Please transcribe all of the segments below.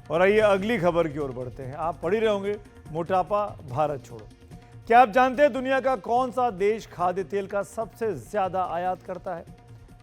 और आइए अगली खबर की ओर बढ़ते हैं। आप पढ़ ही रहे होंगे, मोटापा भारत छोड़ो। क्या आप जानते हैं दुनिया का कौन सा देश खाद्य तेल का सबसे ज्यादा आयात करता है?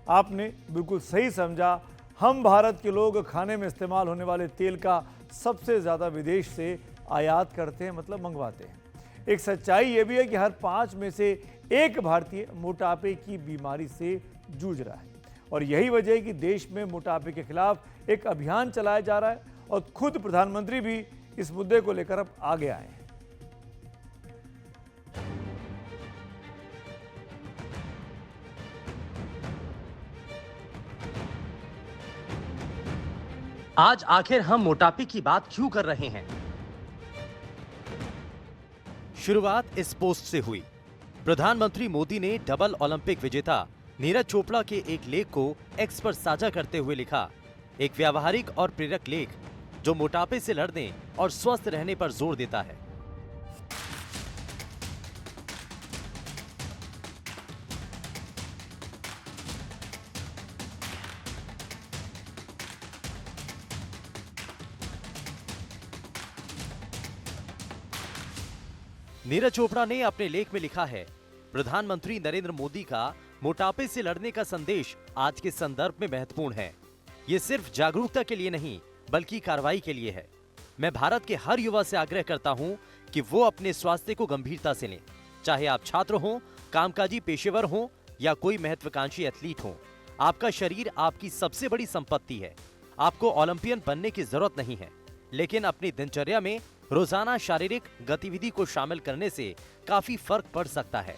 आपने बिल्कुल सही समझा। हम भारत के लोग खाने में इस्तेमाल होने वाले तेल का सबसे ज्यादा विदेश से आयात करते हैं, मतलब मंगवाते हैं। एक सच्चाई यह भी है कि हर 5 में से एक भारतीय मोटापे की बीमारी से जूझ रहा है और यही वजह है कि देश में मोटापे के खिलाफ एक अभियान चलाया जा रहा है और खुद प्रधानमंत्री भी इस मुद्दे को लेकर अब आगे आए हैं। आज आखिर हम मोटापे की बात क्यों कर रहे हैं? शुरुआत इस पोस्ट से हुई। प्रधानमंत्री मोदी ने डबल ओलंपिक विजेता नीरज चोपड़ा के एक लेख को एक्स पर साझा करते हुए लिखा, एक व्यावहारिक और प्रेरक लेख जो मोटापे से लड़ने और स्वस्थ रहने पर जोर देता है। नीरज चोपड़ा ने अपने लेख में लिखा है, प्रधानमंत्री नरेंद्र मोदी का मोटापे से लड़ने का संदेश आज के संदर्भ में महत्वपूर्ण है। ये सिर्फ जागरूकता के लिए नहीं बल्कि कार्रवाई के लिए है। मैं भारत के हर युवा से आग्रह करता हूं कि वो अपने स्वास्थ्य को गंभीरता से लें, चाहे आप छात्र हों, कामकाजी पेशेवर हों या कोई महत्वाकांक्षी एथलीट हों। आपका शरीर आपकी सबसे बड़ी संपत्ति है। आपको ओलंपियन बनने की जरूरत नहीं है, लेकिन अपनी दिनचर्या में रोजाना शारीरिक गतिविधि को शामिल करने से काफी फर्क पड़ सकता है।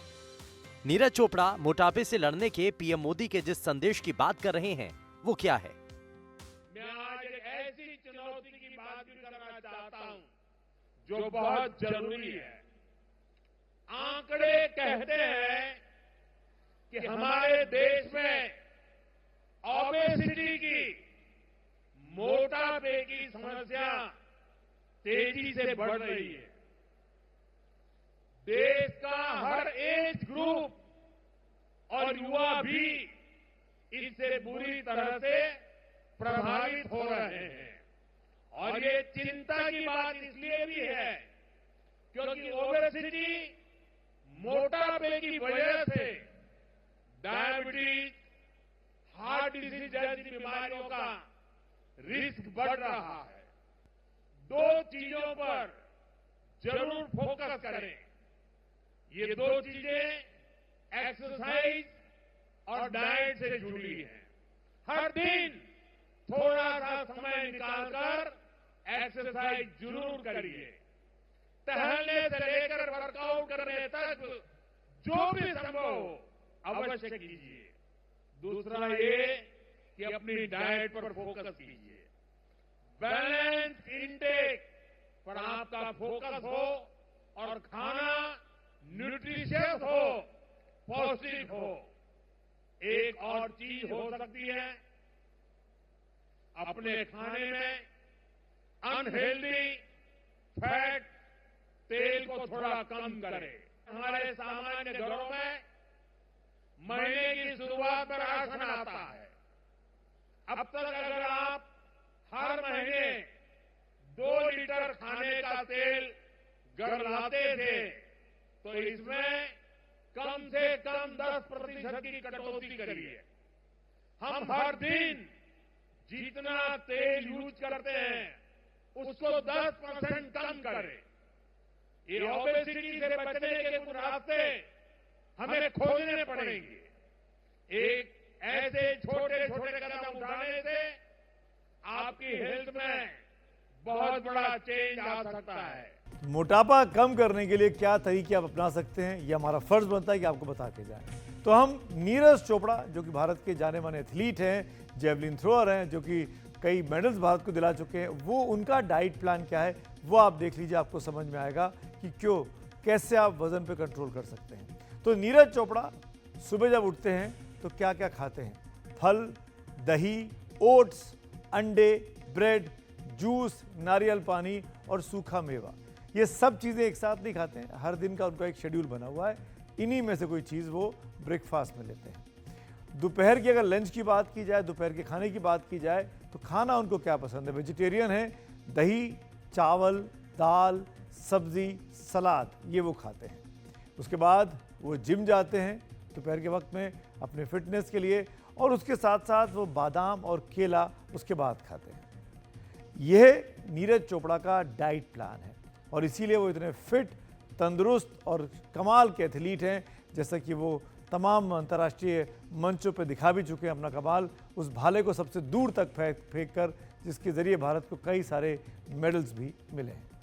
नीरज चोपड़ा मोटापे से लड़ने के पीएम मोदी के जिस संदेश की बात कर रहे हैं वो क्या है? मैं आज एक ऐसी चुनौती की बात भी करना चाहता हूं जो बहुत जरूरी है। आंकड़े कहते हैं कि हमारे देश में ओबेसिटी की, मोटापे की समस्या तेजी से बढ़ रही है। देश का हर एज ग्रुप और युवा भी इससे बुरी तरह से प्रभावित हो रहे हैं और ये चिंता की बात इसलिए भी है क्योंकि ओबेसिटी, मोटापे की वजह से डायबिटीज, हार्ट डिजीज जैसी बीमारियों का रिस्क बढ़ रहा है। दो चीजों पर जरूर फोकस करें। ये दो चीजें एक्सरसाइज और डाइट से जुड़ी हैं। हर दिन थोड़ा सा समय निकालकर एक्सरसाइज जरूर करिए। टहलने से लेकर वर्कआउट करने तक जो भी संभव हो अवश्य कीजिए। दूसरा ये कि अपनी डाइट पर फोकस कीजिए। बैलेंस इंटेक पर आपका फोकस हो और खाना न्यूट्रिशियस हो, पौष्टिक हो। एक और चीज हो सकती है, अपने खाने में अनहेल्दी फैट, तेल को थोड़ा कम करें। हमारे सामान्य घरों में महीने की शुरुआत में राशन आता है। अब तक अगर आप हर महीने 2 लीटर खाने का तेल घर लाते थे तो इसमें कम से कम 10% की कटौती करिए। हम हर दिन जितना तेल यूज करते हैं उसको 10% कम करें। ये ओबेसिटी से बचने के कुछ रास्ते हमें खोजने पड़ेंगे। एक ऐसे छोटे छोटे कदम उठाने से आपकी हेल्थ में बहुत बड़ा चेंज आ सकता है। मोटापा कम करने के लिए क्या तरीके आप अपना सकते हैं, यह हमारा फर्ज बनता है कि आपको बता के जाएं। तो हम नीरज चोपड़ा, जो कि भारत के जाने माने एथलीट हैं, जेवलिन थ्रोअर हैं, जो कि कई मेडल्स भारत को दिला चुके हैं, वो उनका डाइट प्लान क्या है वो आप देख लीजिए। आपको समझ में आएगा कि कैसे आप वजन पे कंट्रोल कर सकते हैं। तो नीरज चोपड़ा सुबह जब उठते हैं तो क्या क्या खाते हैं? फल, दही, ओट्स, अंडे, ब्रेड, जूस, नारियल पानी और सूखा मेवा। ये सब चीज़ें एक साथ नहीं खाते हैं। हर दिन का उनका एक शेड्यूल बना हुआ है। इन्हीं में से कोई चीज़ वो ब्रेकफास्ट में लेते हैं। दोपहर की अगर लंच की बात की जाए, दोपहर के खाने की बात की जाए, तो खाना उनको क्या पसंद है? वेजिटेरियन है दही, चावल, दाल, सब्जी, सलाद ये वो खाते हैं। उसके बाद वो जिम जाते हैं दोपहर के वक्त में अपने फिटनेस के लिए, और उसके साथ साथ वो बादाम और केला उसके बाद खाते हैं। यह नीरज चोपड़ा का डाइट प्लान है और इसीलिए वो इतने फिट, तंदुरुस्त और कमाल के एथलीट हैं, जैसा कि वो तमाम अंतर्राष्ट्रीय मंचों पे दिखा भी चुके हैं अपना कमाल, उस भाले को सबसे दूर तक फेंक कर, जिसके ज़रिए भारत को कई सारे मेडल्स भी मिले हैं।